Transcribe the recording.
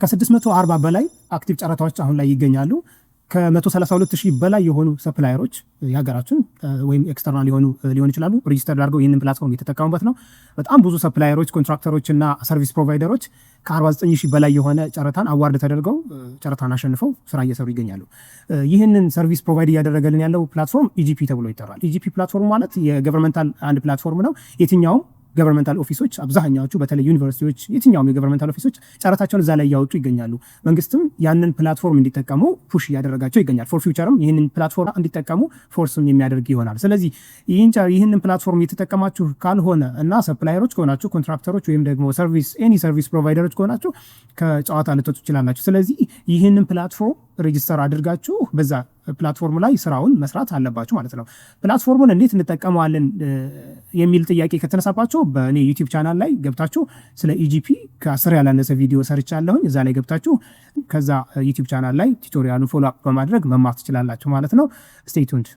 ከ640 በላይ አክቲቭ ጨረታዎች አሁን ላይ ይገኛሉ። ከ132,000 በላይ የሆኑ ሰፕላየሮች የሀገራችን ወይም ኤክስተርናል ሊሆኑ ይችላሉ ሬጂስተር አድርገው ይህንን ፕላትፎርም እየተጠቀሙበት ነው። በጣም ብዙ ሰፕላየሮች፣ ኮንትራክተሮች እና ሰርቪስ ፕሮቫይደሮች ከ49,000 በላይ የሆነ ጨረታን አዋርድ ተደርገው ጨረታን አሸንፈው ስራ እየሰሩ ይገኛሉ። ይህንን ሰርቪስ ፕሮቫይድ እያደረገልን ያለው ፕላትፎርም ኢጂፒ ተብሎ ይጠራል። ኢጂፒ ፕላትፎርም ማለት የገቨርንመንታል አንድ ፕላትፎርም ነው። የትኛውም ገቨርንመንታል ኦፊሶች አብዛኛዎቹ በተለይ ዩኒቨርሲቲዎች፣ የትኛውም የገቨርንመንታል ኦፊሶች ጨረታቸውን እዛ ላይ እያወጡ ይገኛሉ። መንግስትም ያንን ፕላትፎርም እንዲጠቀሙ ፑሽ እያደረጋቸው ይገኛል። ፎር ፊውቸርም ይህንን ፕላትፎርም እንዲጠቀሙ ፎርስም የሚያደርግ ይሆናል። ስለዚህ ይህንን ፕላትፎርም እየተጠቀማችሁ ካልሆነ እና ሰፕላየሮች ከሆናችሁ፣ ኮንትራክተሮች ወይም ደግሞ ኤኒ ሰርቪስ ፕሮቫይደሮች ከሆናችሁ ከጨዋታ ልትወጡ ትችላላችሁ። ስለዚህ ይህንን ፕላትፎርም ሬጂስተር አድርጋችሁ በዛ ፕላትፎርም ላይ ስራውን መስራት አለባችሁ ማለት ነው። ፕላትፎርሙን እንዴት እንጠቀመዋለን የሚል ጥያቄ ከተነሳባችሁ በእኔ ዩቲዩብ ቻናል ላይ ገብታችሁ ስለ ኢጂፒ ከ10 ያላነሰ ቪዲዮ ሰርቻለሁኝ። እዛ ላይ ገብታችሁ ከዛ ዩቲዩብ ቻናል ላይ ቱቶሪያሉን ፎሎ አፕ በማድረግ መማር ትችላላችሁ ማለት ነው። ስቴይ ቱንድ